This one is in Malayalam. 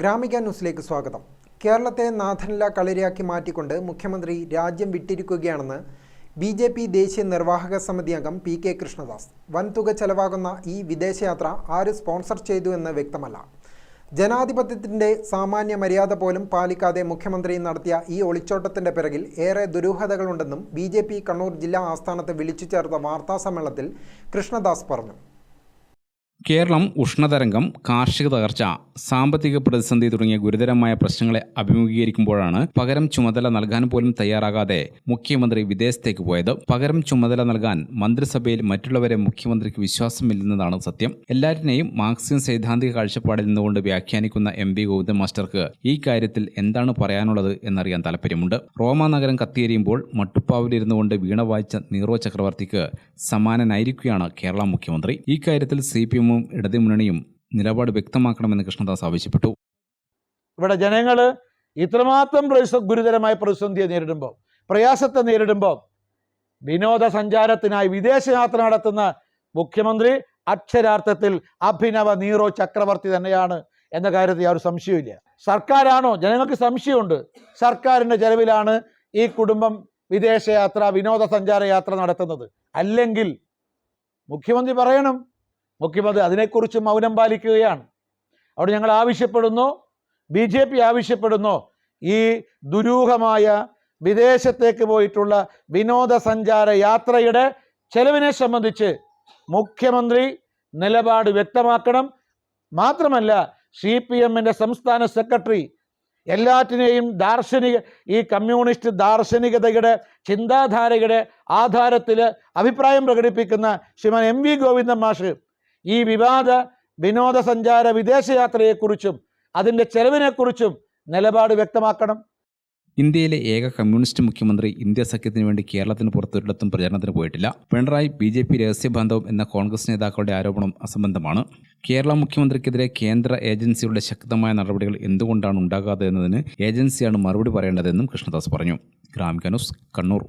ഗ്രാമിക ന്യൂസിലേക്ക് സ്വാഗതം. കേരളത്തെ നാഥനില കളരിയാക്കി മാറ്റിക്കൊണ്ട് മുഖ്യമന്ത്രി രാജ്യം വിട്ടിരിക്കുകയാണെന്ന് BJP ദേശീയ നിർവാഹക സമിതി അംഗം PK കൃഷ്ണദാസ്. വൻതുക ചെലവാകുന്ന ഈ വിദേശയാത്ര ആര് സ്പോൺസർ ചെയ്തു എന്ന് വ്യക്തമല്ല. ജനാധിപത്യത്തിൻ്റെ സാമാന്യ മര്യാദ പോലും പാലിക്കാതെ മുഖ്യമന്ത്രി നടത്തിയ ഈ ഒളിച്ചോട്ടത്തിൻ്റെ പിറകിൽ ഏറെ ദുരൂഹതകളുണ്ടെന്നും BJP കണ്ണൂർ ജില്ലാ ആസ്ഥാനത്ത് വിളിച്ചു ചേർത്ത വാർത്താസമ്മേളനത്തിൽ കൃഷ്ണദാസ് പറഞ്ഞു. കേരളം ഉഷ്ണതരംഗം, കാർഷിക തകർച്ച, സാമ്പത്തിക പ്രതിസന്ധി തുടങ്ങിയ ഗുരുതരമായ പ്രശ്നങ്ങളെ അഭിമുഖീകരിക്കുമ്പോഴാണ് പകരം ചുമതല നൽകാൻ പോലും തയ്യാറാകാതെ മുഖ്യമന്ത്രി വിദേശത്തേക്ക് പോയത്. പകരം ചുമതല നൽകാൻ മന്ത്രിസഭയിൽ മറ്റുള്ളവരെ മുഖ്യമന്ത്രിക്ക് വിശ്വാസമില്ലെന്നതാണ് സത്യം. എല്ലാറ്റിനെയും മാർക്സിയൻ സൈദ്ധാന്തിക കാഴ്ചപ്പാടിൽ നിന്നുകൊണ്ട് വ്യാഖ്യാനിക്കുന്ന MV ഗോവിന്ദൻ മാസ്റ്റർക്ക് ഈ കാര്യത്തിൽ എന്താണ് പറയാനുള്ളത് എന്നറിയാൻ താല്പര്യമുണ്ട്. റോമാ നഗരം കത്തിയെരിയുമ്പോൾ മട്ടുപ്പാവിലിരുന്നുകൊണ്ട് വീണ വായിച്ച നീറോ ചക്രവർത്തിക്ക് സമാനനായിരിക്കുകയാണ് കേരള മുഖ്യമന്ത്രി. ഈ കാര്യത്തിൽ CPM ഇടതുമുന്നണിയും നിലപാട് വ്യക്തമാക്കണമെന്ന് കൃഷ്ണദാസ് ആവശ്യപ്പെട്ടു. ഇവിടെ ജനങ്ങൾ ഇത്രമാത്രം ഗുരുതരമായ പ്രതിസന്ധിയെ നേരിടുമ്പോൾ, പ്രയാസത്തെ നേരിടുമ്പോൾ വിനോദസഞ്ചാരത്തിനായി വിദേശയാത്ര നടത്തുന്ന മുഖ്യമന്ത്രി അക്ഷരാർത്ഥത്തിൽ അഭിനവ നീറോ ചക്രവർത്തി തന്നെയാണ് എന്ന കാര്യത്തിൽ യാതൊരു സംശയമില്ല. സർക്കാരാണോ? ജനങ്ങൾക്ക് സംശയമുണ്ട്. സർക്കാരിൻ്റെ ചെലവിലാണ് ഈ കുടുംബം വിദേശയാത്ര, വിനോദസഞ്ചാര യാത്ര നടത്തുന്നത്. അല്ലെങ്കിൽ മുഖ്യമന്ത്രി പറയണം. മുഖ്യമന്ത്രി അതിനെക്കുറിച്ച് മൗനം പാലിക്കുകയാണ്. അവിടെ ഞങ്ങൾ ആവശ്യപ്പെടുന്നു, BJP ആവശ്യപ്പെടുന്നു, ഈ ദുരൂഹമായ വിദേശത്തേക്ക് പോയിട്ടുള്ള വിനോദസഞ്ചാര യാത്രയുടെ ചെലവിനെ സംബന്ധിച്ച് മുഖ്യമന്ത്രി നിലപാട് വ്യക്തമാക്കണം. മാത്രമല്ല CPMൻ്റെ സംസ്ഥാന സെക്രട്ടറി എല്ലാറ്റിനെയും ഈ കമ്മ്യൂണിസ്റ്റ് ദാർശനികതയുടെ ചിന്താധാരയുടെ ആധാരത്തിൽ അഭിപ്രായം പ്രകടിപ്പിക്കുന്ന ശ്രീമാൻ MV ഗോവിന്ദൻ മാഷ് ഈ വിവാദ വിനോദസഞ്ചാര വിദേശയാത്രയെക്കുറിച്ചും അതിൻ്റെ ചെലവിനെക്കുറിച്ചും നിലപാട് വ്യക്തമാക്കണം. ഇന്ത്യയിലെ ഏക കമ്മ്യൂണിസ്റ്റ് മുഖ്യമന്ത്രി ഇന്ത്യ സഖ്യത്തിന് വേണ്ടി കേരളത്തിന് പുറത്തൊരിടത്തും പ്രചാരണത്തിന് പോയിട്ടില്ല. പിണറായി BJP രഹസ്യബാന്ധവം എന്ന കോൺഗ്രസ് നേതാക്കളുടെ ആരോപണം അസംബന്ധമാണ്. കേരള മുഖ്യമന്ത്രിക്കെതിരെ കേന്ദ്ര ഏജൻസികളുടെ ശക്തമായ നടപടികൾ എന്തുകൊണ്ടാണ് ഉണ്ടാകാതെ എന്നതിന് ഏജൻസിയാണ് മറുപടി പറയേണ്ടതെന്നും കൃഷ്ണദാസ് പറഞ്ഞു. ഗ്രാമിക ന്യൂസ്, കണ്ണൂർ.